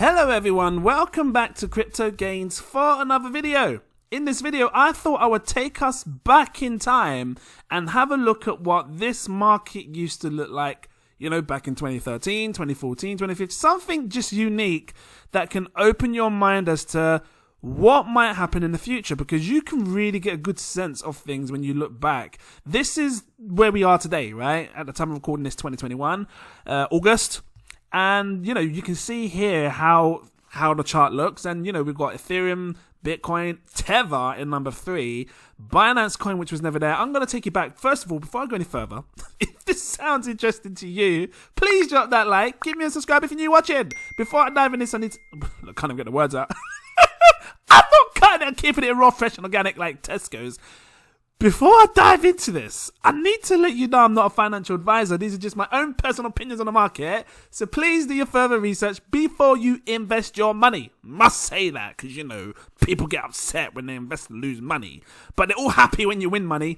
Hello everyone, welcome back to Crypto Gains for another video. In this video, I thought I would take us back in time and have a look at what this market used to look like, you know, back in 2013, 2014, 2015, something just unique that can open your mind as to what might happen in the future, because you can really get a good sense of things when you look back. This is where we are today, right? At the time of recording this, 2021, August. And, you know, you can see here how the chart looks. And, you know, we've got Ethereum, Bitcoin, Tether in number 3, Binance Coin, which was never there. I'm going to take you back. First of all, before I go any further, if this sounds interesting to you, please drop that like. Give me a subscribe if you're new watching. Before I dive in this, I need to... I can't even get the words out. I'm not cutting it and keeping it raw, fresh, and organic like Tesco's. Before I dive into this, I need to let you know I'm not a financial advisor. These are just my own personal opinions on the market. So please do your further research before you invest your money. Must say that, because, you know, people get upset when they invest and lose money. But they're all happy when you win money.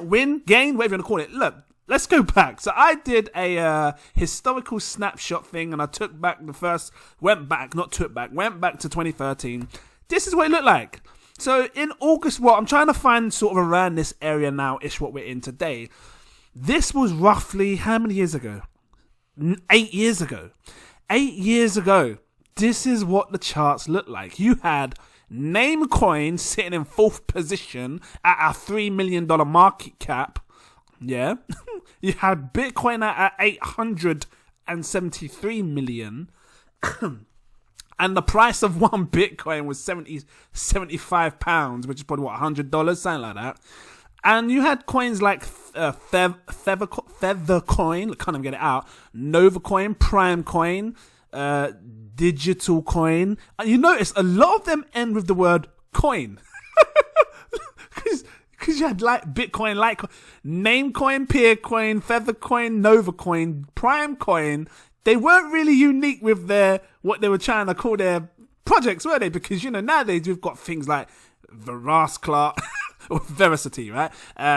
Win, gain, whatever you want to call it. Look, let's go back. So I did a historical snapshot thing, and I took back went back to 2013. This is what it looked like. So in August, I'm trying to find sort of around this area now-ish what we're in today. This was roughly how many years ago? 8 years ago. 8 years ago, this is what the charts look like. You had Namecoin sitting in 4th position at a $3 million market cap. Yeah. You had Bitcoin at 873 million. And the price of one Bitcoin was 75 pounds, which is probably what, $100, something like that. And you had coins like Feathercoin, can't even get it out, Novacoin, Primecoin, Digital Coin. And you notice a lot of them end with the word coin. Because you had like Bitcoin, Litecoin, Namecoin, Peercoin, Feathercoin, Novacoin, Primecoin. They weren't really unique with what they were trying to call their projects, were they? Because, you know, nowadays we've got things like Veracity, or Veracity, right?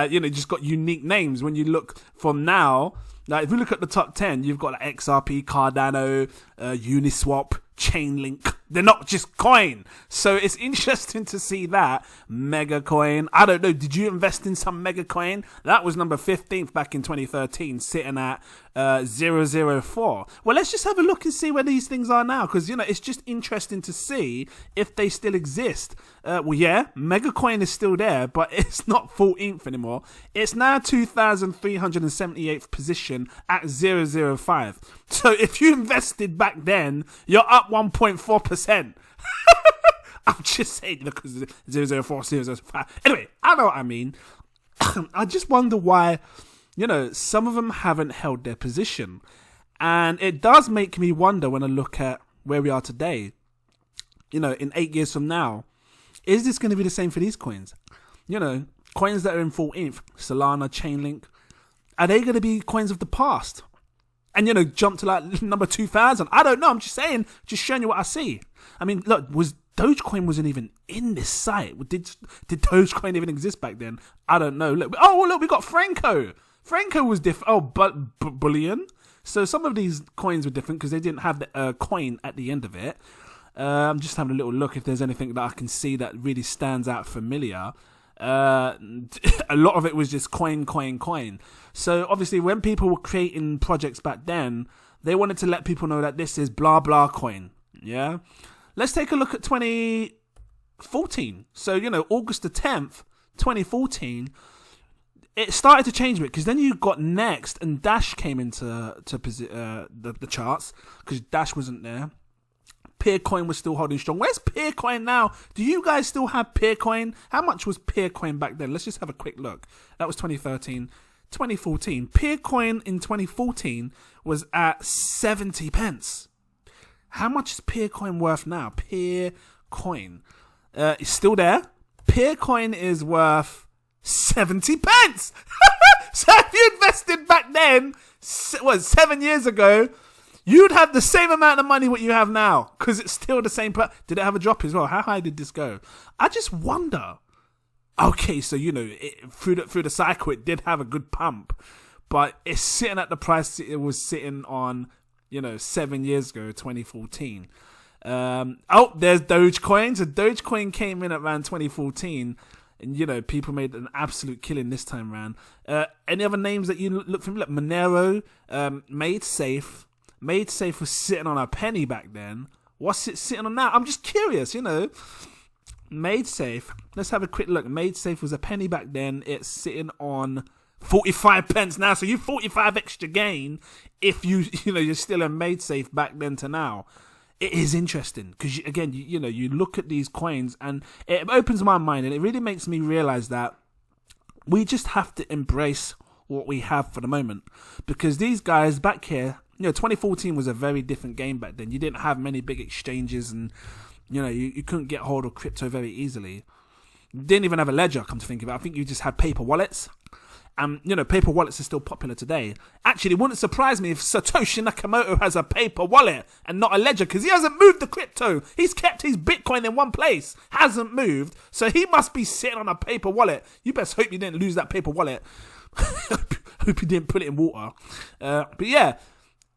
You know, just got unique names. When you look from now, like if you look at the top 10, you've got like Xrp, Cardano, Uniswap, Chainlink. They're not just coin. So it's interesting to see that. Megacoin. I don't know. Did you invest in some Megacoin? That was number 15th back in 2013, sitting at 004. Well, let's just have a look and see where these things are now, because, you know, it's just interesting to see if they still exist. Well, yeah, Megacoin is still there, but it's not 14th anymore. It's now 2,378th position at 005. So if you invested back then, you're up 1.4%. I'm just saying, because 004, 005. Anyway, I know what I mean. I just wonder why, you know, some of them haven't held their position. And it does make me wonder when I look at where we are today. You know, in 8 years from now, is this going to be the same for these coins? You know, coins that are in 14th, Solana, Chainlink, are they going to be coins of the past? And, you know, jump to like number 2,000. I don't know. I'm just saying, just showing you what I see. I mean, look, Dogecoin wasn't even in this site. Did Dogecoin even exist back then? I don't know. Look, we got Franco. Franco was different. Oh, but bullion. So some of these coins were different because they didn't have the coin at the end of it. I'm just having a little look if there's anything that I can see that really stands out familiar. A lot of it was just coin. So obviously when people were creating projects back then, they wanted to let people know that this is blah blah coin. Yeah. Let's take a look at 2014. So, you know, August the 10th, 2014, it started to change a bit, because then you got Next and Dash came into the charts, because Dash wasn't there. Peercoin was still holding strong. Where's Peercoin now? Do you guys still have Peercoin? How much was Peercoin back then? Let's just have a quick look. That was 2013. 2014. Peercoin in 2014 was at 70 pence. How much is Peercoin worth now? Peercoin. It's still there. Peercoin is worth 70 pence. So if you invested back then, 7 years ago, you'd have the same amount of money what you have now, because it's still the same. Did it have a drop as well? How high did this go? I just wonder. Okay, so, you know, through the cycle, it did have a good pump, but it's sitting at the price it was sitting on, you know, 7 years ago, 2014. Oh, there's Dogecoin. So Dogecoin came in at around 2014. And, you know, people made an absolute killing this time around. Any other names that you look from? Look, Monero, Made Safe. Made Safe was sitting on a penny back then. What's it sitting on now? I'm just curious, you know. Made Safe. Let's have a quick look. Made Safe was a penny back then. It's sitting on 45 pence now. So you 45 extra gain if you're still in Made Safe back then to now. It is interesting because, again, you look at these coins and it opens my mind and it really makes me realize that we just have to embrace what we have for the moment. Because these guys back here, 2014 was a very different game back then. You didn't have many big exchanges and, you couldn't get hold of crypto very easily. You didn't even have a ledger, come to think of it. I think you just had paper wallets. And, paper wallets are still popular today. Actually, it wouldn't surprise me if Satoshi Nakamoto has a paper wallet and not a ledger because he hasn't moved the crypto. He's kept his Bitcoin in one place, hasn't moved. So he must be sitting on a paper wallet. You best hope you didn't lose that paper wallet. Hope you didn't put it in water. But yeah,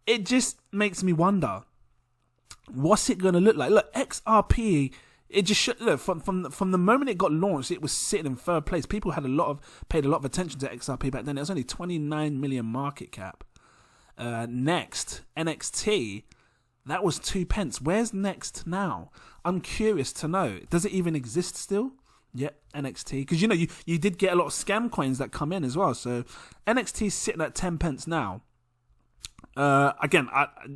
it just makes me wonder, what's it going to look like? Look, XRP... It just look from the moment it got launched, it was sitting in third place. People had paid a lot of attention to XRP back then. It was only 29 million market cap. Next, NXT, that was 2 pence. Where's Next now? I'm curious to know. Does it even exist still? Yeah, NXT, because you did get a lot of scam coins that come in as well. So NXT is sitting at 10 pence now. Again,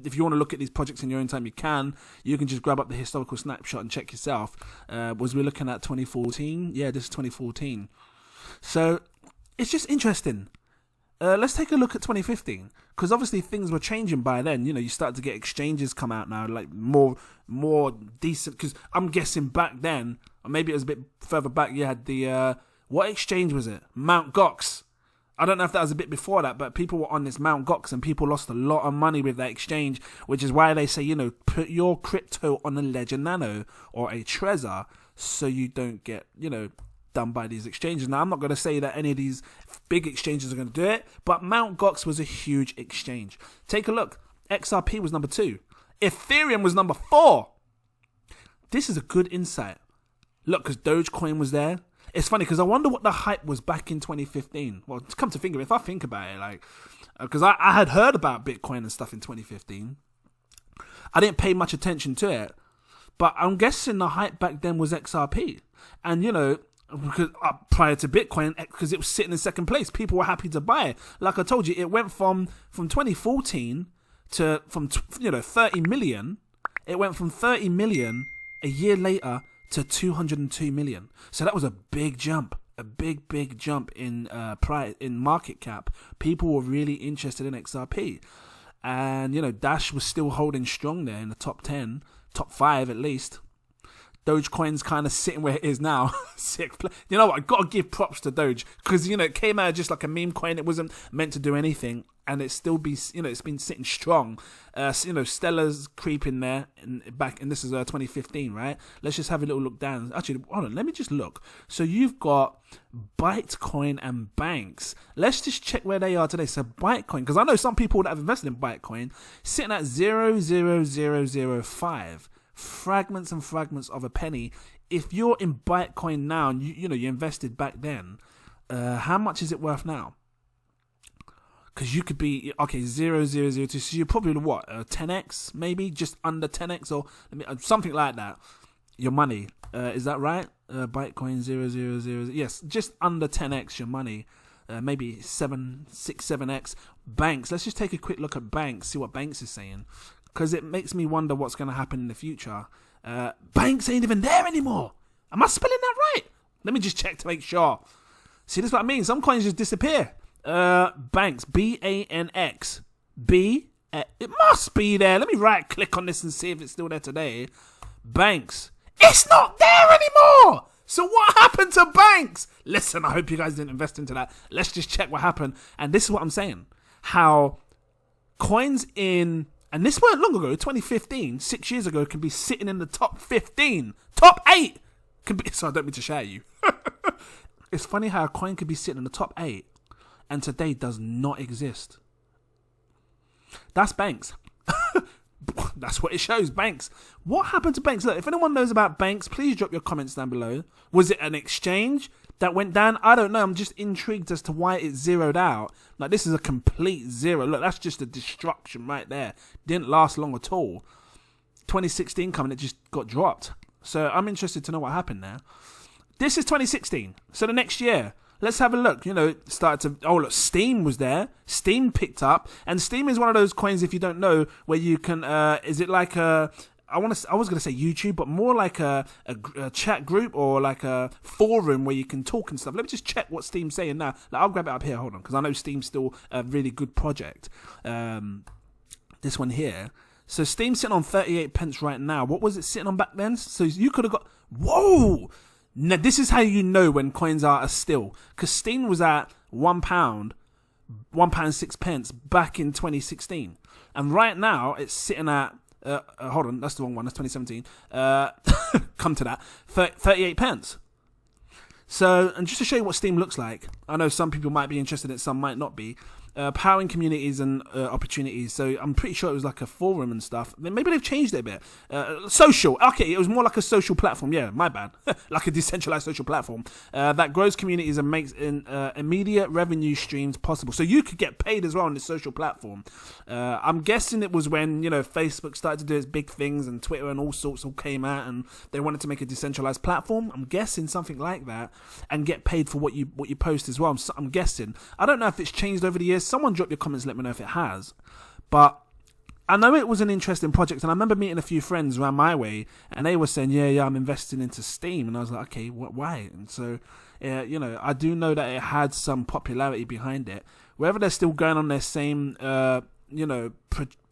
if you want to look at these projects in your own time, you can just grab up the historical snapshot and check yourself. Was we looking at 2014? Yeah, this is 2014. So it's just interesting. Let's take a look at 2015, because obviously things were changing by then. You start to get exchanges come out now, like more decent. Because I'm guessing back then, or maybe it was a bit further back, you had the what exchange was it? Mt. Gox. I don't know if that was a bit before that, but people were on this Mt. Gox and people lost a lot of money with that exchange, which is why they say, put your crypto on a Ledger Nano or a Trezor so you don't get, done by these exchanges. Now, I'm not going to say that any of these big exchanges are going to do it, but Mt. Gox was a huge exchange. Take a look. XRP was number 2. Ethereum was number 4. This is a good insight. Look, because Dogecoin was there. It's funny because I wonder what the hype was back in 2015. Well, come to think of it, if I think about it, because I had heard about Bitcoin and stuff in 2015. I didn't pay much attention to it, but I'm guessing the hype back then was XRP. And, because, prior to Bitcoin, because it was sitting in second place, people were happy to buy it. Like I told you, it went from 2014 to, 30 million. It went from 30 million a year later to 202 million. So that was a big jump, a big jump in market cap. People were really interested in XRP. And, Dash was still holding strong there in the top 10, top 5 at least. Dogecoin's kind of sitting where it is now. You know what? I've got to give props to Doge because, it came out just like a meme coin. It wasn't meant to do anything. And it's still it's been sitting strong. Stellar's creeping there and this is 2015, right? Let's just have a little look down. Actually, hold on. Let me just look. So you've got Bytecoin and Banks. Let's just check where they are today. So Bytecoin, because I know some people that have invested in Bytecoin, sitting at 0.00005. Fragments and fragments of a penny. If you're in Bytecoin now and you invested back then, how much is it worth now? Because you could be 0.0002. So you're probably 10x, maybe just under 10x or something like that. Your money, is that right? Bytecoin 0.000. Yes, just under 10x your money. Maybe 7x. Banks. Let's just take a quick look at Banks. See what Banks is saying. Because it makes me wonder what's going to happen in the future. Banks ain't even there anymore. Am I spelling that right? Let me just check to make sure. See, this is what I mean. Some coins just disappear. Banks, BANX. It must be there. Let me right click on this and see if it's still there today. Banks. It's not there anymore. So what happened to Banks? Listen, I hope you guys didn't invest into that. Let's just check what happened. And this is what I'm saying. How coins in... And this weren't long ago, 2015, 6 years ago, can be sitting in the top 15, top 8. So I don't mean to share you. It's funny how a coin could be sitting in the top 8 and today does not exist. That's Banks. That's what it shows, Banks. What happened to Banks? Look, if anyone knows about Banks, please drop your comments down below. Was it an exchange that went down? I don't know. I'm just intrigued as to why it zeroed out. Like, this is a complete zero. Look, that's just a destruction right there. Didn't last long at all. 2016 coming, it just got dropped. So I'm interested to know what happened there. This is 2016. So the next year. Let's have a look. You know, it started to... Oh, look, Steam was there. Steam picked up. And Steam is one of those coins, if you don't know, where you can... is it like a... I was going to say YouTube, but more like a chat group or like a forum where you can talk and stuff. Let me just check what Steam's saying now. Like, I'll grab it up here. Hold on, because I know Steam's still a really good project. This one here. So Steam's sitting on 38 pence right now. What was it sitting on back then? So you could have got... Whoa! Now, this is how you know when coins are a steal. Because Steam was at £1, £1.06 back in 2016. And right now, it's sitting at... hold on, that's the wrong one. That's 2017. Come to that. 38 pence. So, and just to show you what Steam looks like, I know some people might be interested in it, some might not be. Powering communities and opportunities. So I'm pretty sure it was like a forum and stuff. Maybe they've changed it a bit. Social. Okay, it was more like a social platform. Yeah, my bad. Like a decentralized social platform that grows communities and makes immediate revenue streams possible. So you could get paid as well on this social platform. I'm guessing it was when, you know, Facebook started to do its big things and Twitter and all sorts all came out and they wanted to make a decentralized platform. I'm guessing something like that and get paid for what you post as well. I'm guessing. I don't know if it's changed over the years. Someone drop your comments, let me know if it has. But I know it was an interesting project, and I remember meeting a few friends around my way, and they were saying, yeah, I'm investing into Steam. And I was like, okay, why? And so, you know, I do know that it had some popularity behind it. Whether they're still going on their same, you know,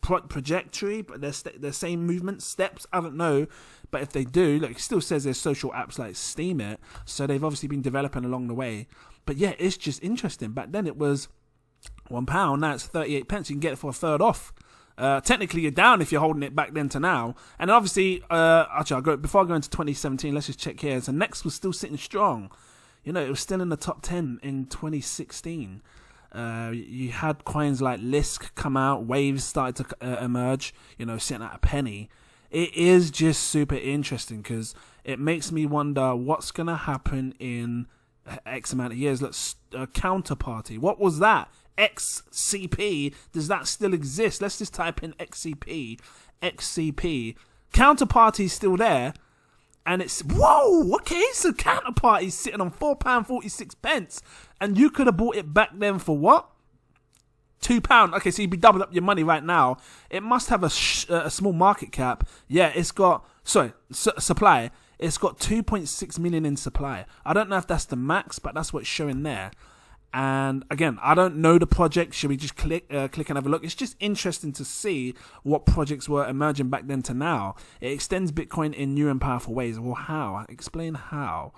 trajectory, but their same movement steps, I don't know. But if they do, like, it still says there's social apps like Steam it, so they've obviously been developing along the way. But yeah, it's just interesting. Back then it was £1, now it's 38 pence. You can get it for a third off. Technically you're down if you're holding it back then to now. And obviously, actually before I go into 2017, let's just check here. So Next was still sitting strong. You know, it was still in the top 10 in 2016. You had coins like Lisk come out, Waves started to emerge, you know, sitting at a penny. It is just super interesting because it makes me wonder what's going to happen in X amount of years. Let's Counterparty. What was that? XCP. Does that still exist? Let's just type in XCP. XCP. Counterparty's still there. And it's, whoa, okay, so Counterparty's sitting on £4.46. And you could have bought it back then for what? £2. Okay, so you'd be doubling up your money right now. It must have a small market cap. Yeah, it's got, supply. It's got 2.6 million in supply. I don't know if that's the max, but that's what's showing there. And again, I don't know the project. Should we just click and have a look? It's just interesting to see what projects were emerging back then to now. It extends Bitcoin in new and powerful ways. Well, how? Explain how.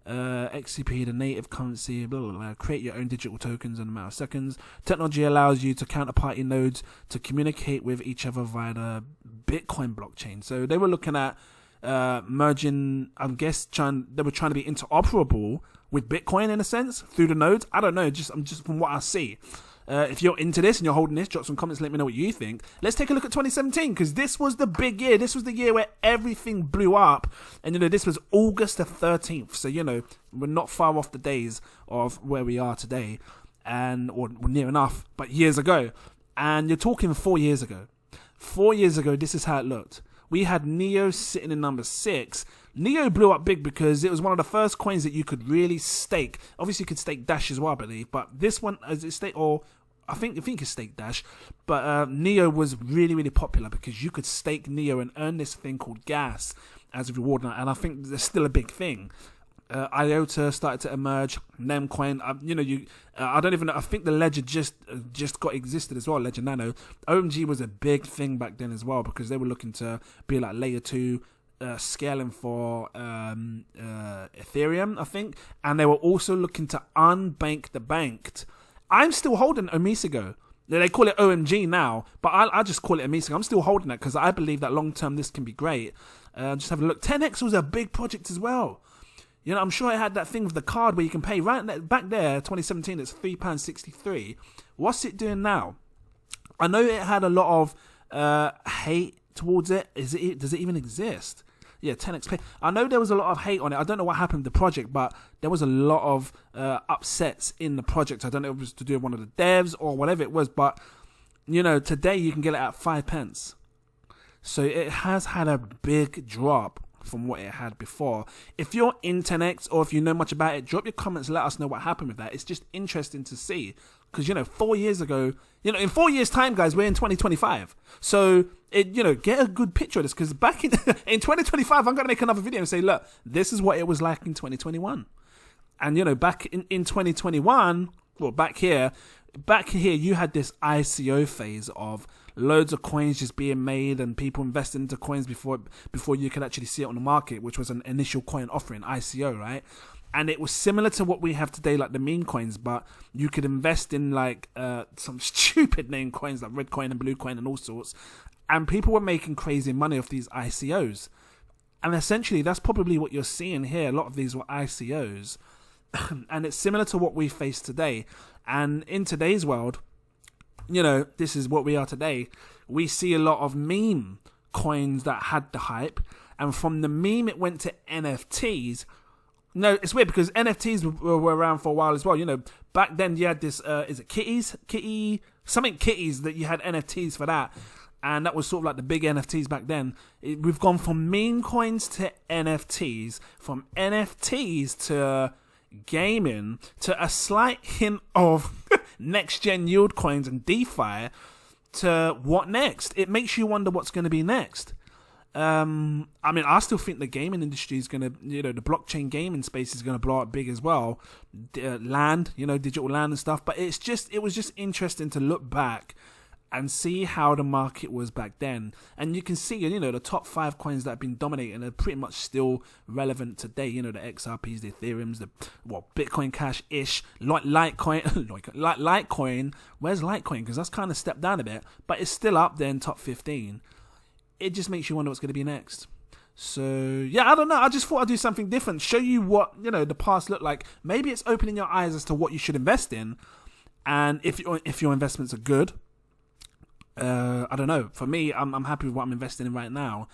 XCP, the native currency, blah, blah, blah. Create your own digital tokens in a matter of seconds. Technology allows you to counterparty nodes to communicate with each other via the Bitcoin blockchain. So they were looking at merging, I guess, they were trying to be interoperable with Bitcoin in a sense through the nodes. I don't know, I'm just from what I see. If you're into this and you're holding this, drop some comments, let me know what you think. Let's take a look at 2017 because this was the big year. This was the year where everything blew up. And, you know, this was August the 13th. So, you know, we're not far off the days of where we are today, or near enough, but years ago. And you're talking 4 years ago. 4 years ago, this is how it looked. We had Neo sitting in number 6. Neo blew up big because it was one of the first coins that you could really stake. Obviously, you could stake Dash as well, I believe. But this one, as it stake, or I think it's stake Dash. But Neo was really, really popular because you could stake Neo and earn this thing called gas as a reward. And I think there's still a big thing. IOTA started to emerge. Nemcoin, I don't even know. I think the Ledger just got existed as well. Ledger Nano. OMG was a big thing back then as well because they were looking to be like layer 2 scaling for Ethereum, I think, and they were also looking to unbank the banked. I'm still holding Omisigo. They call it OMG now, but I just call it Omisigo. I'm still holding it because I believe that long term this can be great. Just have a look. 10x was a big project as well. You know, I'm sure it had that thing with the card where you can pay. Right back there, 2017, it's £3.63. What's it doing now? I know it had a lot of hate towards it. Does it even exist? Yeah, 10x Pay. I know there was a lot of hate on it. I don't know what happened to the project, but there was a lot of upsets in the project. I don't know if it was to do with one of the devs or whatever it was, but today you can get it at 5 pence. So it has had a big drop from what it had before. If you're into 10x or if you know much about it, drop your comments, let us know what happened with that. It's just interesting to see. Because, 4 years ago, in 4 years' time, guys, we're in 2025. So, get a good picture of this. Because back in 2025, I'm going to make another video and say, look, this is what it was like in 2021. And, back in 2021, well, back here, you had this ICO phase of loads of coins just being made and people investing into coins before you could actually see it on the market, which was an initial coin offering, ICO, right? And it was similar to what we have today, like the meme coins, but you could invest in like some stupid name coins like red coin and blue coin and all sorts. And people were making crazy money off these ICOs. And essentially, that's probably what you're seeing here. A lot of these were ICOs. And it's similar to what we face today. And in today's world, this is what we are today. We see a lot of meme coins that had the hype. And from the meme, it went to NFTs. No, it's weird because NFTs were around for a while as well. Back then you had this, is it kitties that you had NFTs for that. And that was sort of like the big NFTs back then. We've gone from meme coins to NFTs, from NFTs to gaming, to a slight hint of next gen yield coins and DeFi to what next? It makes you wonder what's going to be next. I still think the gaming industry is going to, the blockchain gaming space is going to blow up big as well. Land, digital land and stuff. But it was just interesting to look back and see how the market was back then. And you can see, the top 5 coins that have been dominating are pretty much still relevant today. The XRPs, the Ethereums, Bitcoin Cash-ish, Litecoin. Litecoin, where's Litecoin? Because that's kind of stepped down a bit, but it's still up there in top 15. It just makes you wonder what's going to be next. So, yeah, I don't know. I just thought I'd do something different. Show you what, the past looked like. Maybe it's opening your eyes as to what you should invest in. And if your investments are good, I don't know. For me, I'm happy with what I'm investing in right now.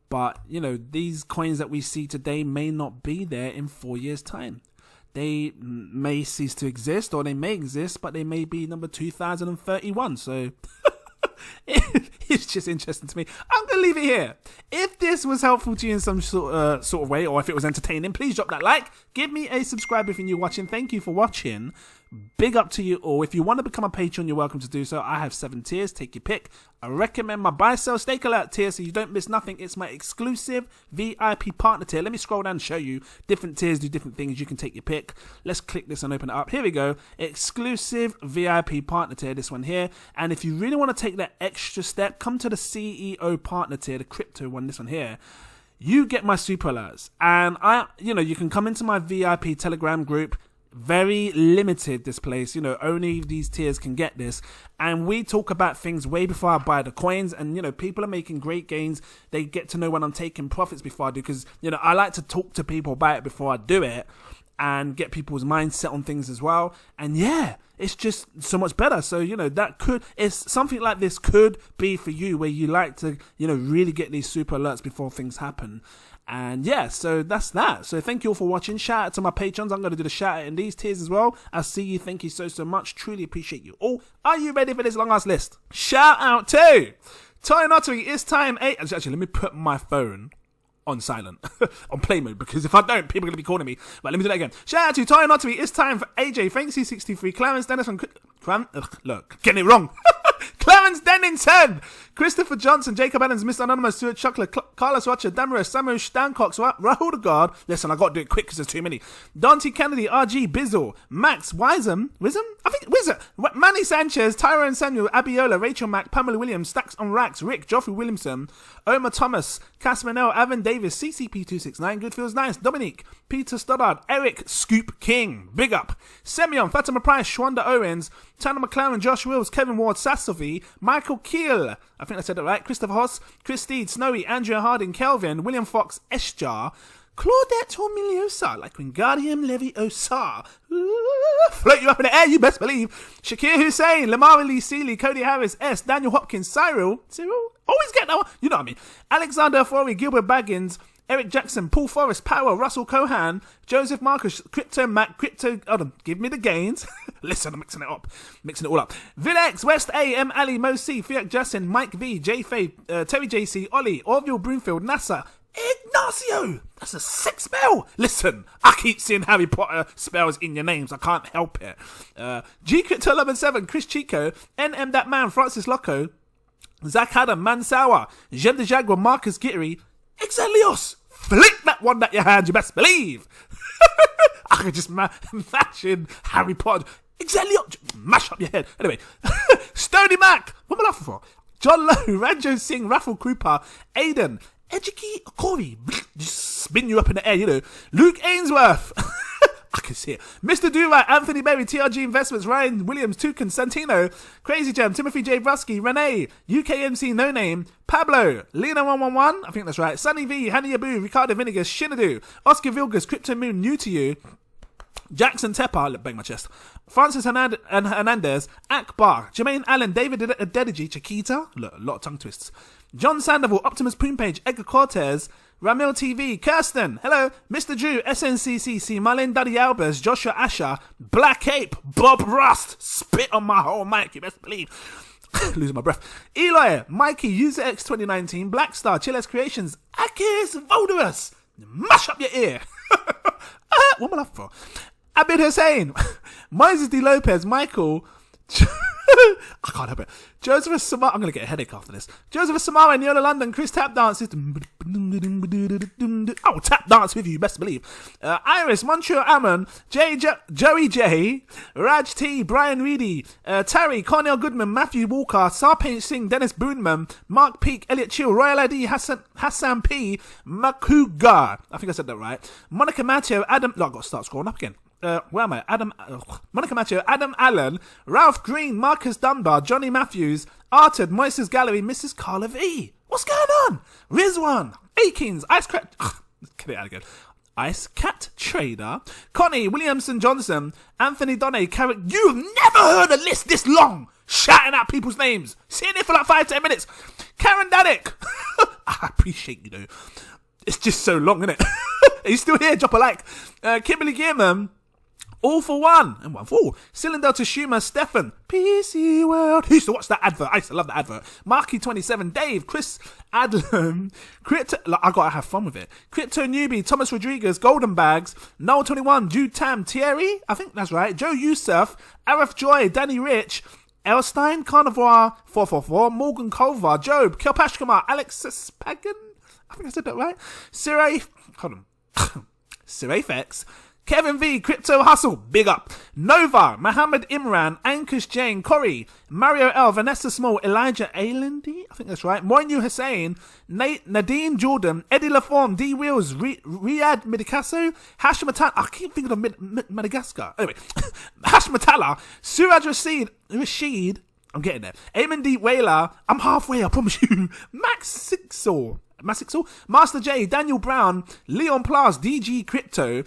But, these coins that we see today may not be there in 4 years' time. They may cease to exist, or they may exist, but they may be number 2031. So... it's just interesting to me. I'm going to leave it here. If this was helpful to you in some sort of way, or if it was entertaining, please drop that like. Give me a subscribe if you're new watching. Thank you for watching. Big up to you all. If you want to become a patron, you're welcome to do so. I have 7 tiers. Take your pick. I recommend my buy, sell, stake alert tier so you don't miss nothing. It's my exclusive VIP partner tier. Let me scroll down and show you. Different tiers do different things. You can take your pick. Let's click this and open it up. Here we go. Exclusive VIP partner tier. This one here. And if you really want to take that extra step, come to the CEO partner tier, the crypto one, this one here. You get my super alerts. And you can come into my VIP Telegram group. Very limited, this place, only these tiers can get this, and we talk about things way before I buy the coins, and people are making great gains. They get to know when I'm taking profits before I do, because I like to talk to people about it before I do it and get people's mindset on things as well. And yeah, it's just so much better. So it's something like this could be for you, where you like to really get these super alerts before things happen. And yeah, so that's that. So thank you all for watching. Shout out to my patrons. I'm going to do the shout out in these tiers as well. I'll see you. Thank you so much. Truly appreciate you all. Are you ready for this long ass list? Shout out to Toy Notary. It's time 8. Actually, let me put my phone on silent, on play mode, because if I don't, people are going to be calling me. But let me do that again. Shout out to Toy Notary. It's time for AJ, Fancy63, Clarence Dennis, and look, getting it wrong. Clarence Dennington, Christopher Johnson, Jacob Adams, Mr. Anonymous, Stuart Chocolate, Carlos Rocha, Damaris, Samu Stancox, Rahul the Guard. Listen, I got to do it quick because there's too many. Dante Kennedy, RG, Bizzle, Max, Wisdom, I think Wizard, Manny Sanchez, Tyrone Samuel, Abiola, Rachel Mack, Pamela Williams, Stacks on Racks, Rick, Joffrey Williamson, Omar Thomas, Cass Manel, Evan Davis, CCP269, Good Feels Nice, Dominique, Peter Stoddard, Eric Scoop King, Big Up, Semyon, Fatima Price, Shwanda Owens, Tanner McLaren, Josh Wills, Kevin Ward, Sassovi, Michael Keel, I think I said that right, Christopher Hoss, Chris Steed, Snowy, Andrea Harding, Kelvin, William Fox, Esjar, Claudette Hormiliosa, like Wingardium Leviosa. Float you up in the air, you best believe. Shakir Hussein, Lamar Lee Seeley, Cody Harris, S, Daniel Hopkins, Cyril, always get that one, you know what I mean. Alexander Forey, Gilbert Baggins, Eric Jackson, Paul Forrest, Power, Russell Cohan, Joseph Marcus, Crypto Mac, Crypto, hold on, give me the gains. Listen, I'm mixing it all up. Vilex, West A, M. Ali, Mo C, Fiat Justin, Mike V, J Faye, Terry JC, Ollie, Orville Broomfield, NASA, Ignacio! That's a sick spell! Listen, I keep seeing Harry Potter spells in your names. I can't help it. G Crypto 117, Chris Chico, NM That Man, Francis Loco, Zach Adam, Mansawa, Jem the Jaguar, Marcus Gittery, Exelios! Flick that one at your hand, you best believe! I could just imagine Harry Potter. Exelios! Mash up your head. Anyway, Stony Mac! What am I laughing for? John Lowe, Ranjo Singh, Raffle Cooper, Aiden, Ejiki Corey, just spin you up in the air, you know. Luke Ainsworth, I can see it. Mr. Durant, Anthony Berry, TRG Investments, Ryan Williams, Tucan, Santino, Crazy Gem, Timothy J. Brusky, Renee, UKMC No Name, Pablo, Lena 111, I think that's right, Sunny V, Hannah Yabu, Ricardo Vinegas, Shinadu, Oscar Vilgas, Crypto Moon, New to You, Jackson Tepper, look, bang my chest, Francis Hernandez, Akbar, Jermaine Allen, David Dedigi, Chiquita, look, a lot of tongue twists, John Sandoval, Optimus Poompage, Edgar Cortez, Ramil TV, Kirsten, hello, Mr. Drew, SNCCC, Marlene Duddy Albers, Joshua Asher, Black Ape, Bob Rust, spit on my whole mic, you best believe. Losing my breath. Eloy, Mikey, User X 2019, Blackstar, Chiles Creations, Akis Voldorus, mash up your ear. What am I laughing for? Abid Hussein, Moises D. Lopez, Michael, I can't help it. Joseph Samara, I'm going to get a headache after this. Joseph Samara, Neola London, Chris Tap Dance. Oh, tap dance with you, best believe. Iris, Montreal Ammon, Joey J, Raj T, Brian Reedy, Terry, Cornell Goodman, Matthew Walker, Sarpaint Singh, Dennis Boonman, Mark Peak, Elliot Chill, Royal ID, Hassan P, Makuga. I think I said that right. Monica Matteo, Adam. No, I've got to start scrolling up again. Where am I? Monica Matteo, Adam Allen, Ralph Green, Marcus Dunbar, Johnny Matthews, Arted, Moises Gallery, Mrs. Carla V. What's going on? Rizwan, Akins, Ice Cat, get it out again. Ice Cat Trader, Connie, Williamson Johnson, Anthony Donne, Carrick. You've never heard a list this long, shouting out people's names, sitting there for like 5-10 minutes. Karen Danik, I appreciate you though. It's just so long, isn't it? Are you still here? Drop a like. Kimberly Gearman. All for One and One for All. Cylinder to Schumer, Stefan, PC World. Who used to watch that advert? I used to love that advert. Marky27, Dave, Chris Adlam, Crypto. I gotta have fun with it. Crypto Newbie, Thomas Rodriguez, Golden Bags, Noel21, Jude Tam, Thierry. I think that's right. Joe Youssef, Arif Joy, Danny Rich, Elstein, Carnivore 444, Morgan Culver, Job, Kelpashkamar, Alexis Pagan. I think I said that right. Siraf, hold on. Siraf X. Kevin V, Crypto Hustle, big up. Nova, Mohammed Imran, Ankush Jane, Corey, Mario L, Vanessa Small, Elijah Ailendi, I think that's right. Moinu Hussein, Nadine Jordan, Eddie Laforme, D Wheels, Riyad Midikaso, Hashmatala, I keep thinking of Madagascar. Anyway, Hashmatala, Suraj Rashid, I'm getting there. Eamon D Whaler, I'm halfway, I promise you. Max Sixor, Master J, Daniel Brown, Leon Plas, DG Crypto,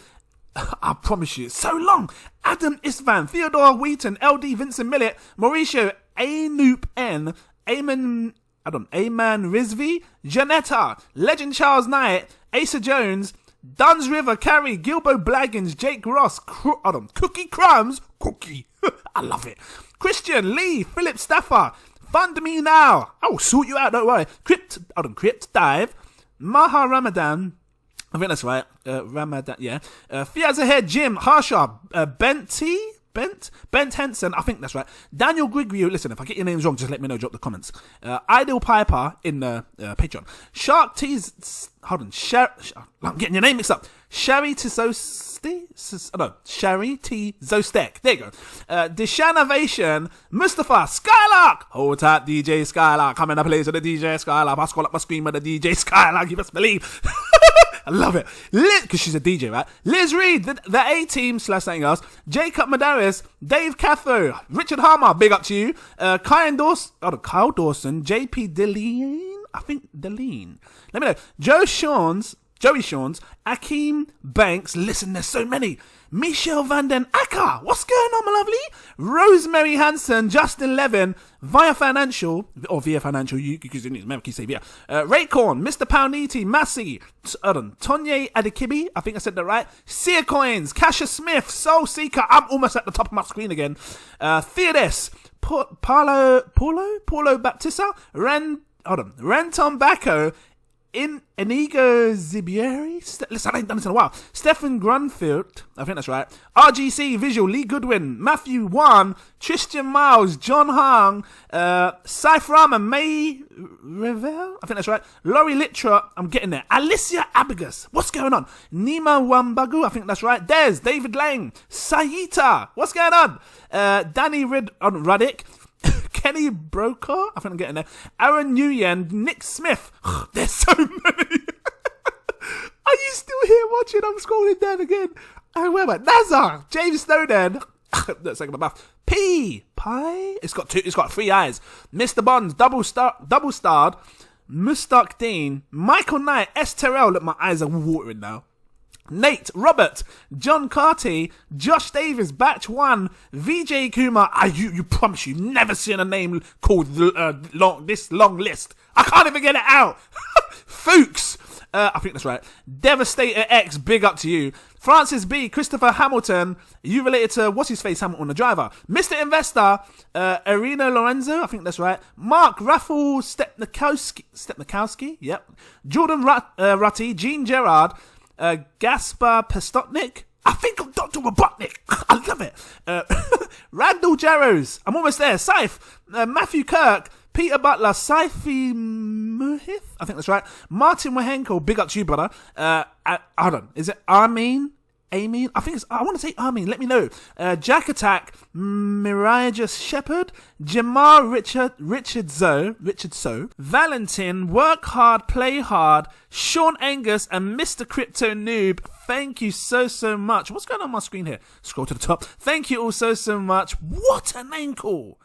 I promise you, it's so long. Adam Isvan, Theodore Wheaton, LD Vincent Millett, Mauricio Anoop N, Ayman Rizvi, Janetta, Legend Charles Knight, Asa Jones, Duns River, Carrie, Gilbo Blaggins, Jake Ross, Cookie Crumbs, Cookie, I love it. Christian Lee, Philip Staffer, Fund Me Now, I'll sort you out, don't worry. Crypt Dive, Maha Ramadan, I think that's right. Ramadan, yeah. Fiaz Ahead, Jim, Harsha, Bent Henson, I think that's right. Daniel Grigrio, listen, if I get your names wrong, just let me know, drop the comments. Idle Piper in the Patreon. Shark Tees, hold on, I'm getting your name mixed up. Sherry T. Zostek, there you go. Deshanavation, Mustafa, Skylark, hold tight DJ Skylark, come in a place with the DJ Skylark, I scroll up my screen with the DJ Skylark, you best believe. I love it. Because she's a DJ, right? Liz Reed, the A-Team / something else. Jacob Madaris, Dave Catho, Richard Harmer, big up to you. Kyle Dawson, JP Deline, I think Deline. Let me know. Joe Shawns, Joey Shawns, Akeem Banks, listen, there's so many. Michelle Van Den Acker, what's going on, my lovely? Rosemary Hanson, Justin Levin, Via Financial, you because you need to say Via. Raycorn, Mr. Pounditi, Massey, Tonye Adikibi, I think I said that right. Sear Coins, Kasha Smith, Soul Seeker, I'm almost at the top of my screen again. Theodes, Paulo Baptista, Renton Bacco, Inigo Zibieri. Listen, I ain't done this in a while. Stephen Grunfield, I think that's right. RGC Visual, Lee Goodwin, Matthew Wan, Tristan Miles, John Hang, Cypherama, May Revel, I think that's right. Laurie Litra, I'm getting there. Alicia Abigus, what's going on? Nima Wambagu, I think that's right. Des, David Lang, Sayita, what's going on? Danny Ruddick, Kenny Broker, I think I'm getting there. Aaron Nguyen, Nick Smith. There's so many. Are you still here watching? I'm scrolling down again. Oh, where am I? Nazar, James Snowden. Let's take my mouth. Pie. It's got 3 eyes. Mr. Bonds, double starred. Mustaq Dean, Michael Knight, S. Terrell. Look, my eyes are watering now. Nate, Robert, John Carty, Josh Davis, Batch 1, VJ Kumar. You promise you've never seen a name called this long list. I can't even get it out. Fuchs, I think that's right. Devastator X, big up to you. Francis B, Christopher Hamilton, you related to what's his face Hamilton, the driver. Mr. Investor, Irina Lorenzo, I think that's right. Mark Raffle Stepnikowski, yep. Jordan Rutty, Gene Gerard, Gaspar Pestotnik. I think I'm Dr. Robotnik. I love it. Randall Jarrows. I'm almost there. Saif. Matthew Kirk. Peter Butler. Saifi Muhith. I think that's right. Martin Wahenko. Big up to you, brother. Hold on. Is it Armin? Amin? I want to say Armin. Let me know. Jack Attack. Mirage Shepherd. Jamar Richard So. Valentin. Work Hard, Play Hard. Sean Angus and Mr. Crypto Noob. Thank you so much. What's going on my screen here? Scroll to the top. Thank you all so much. What a name call.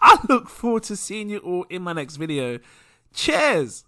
I look forward to seeing you all in my next video. Cheers.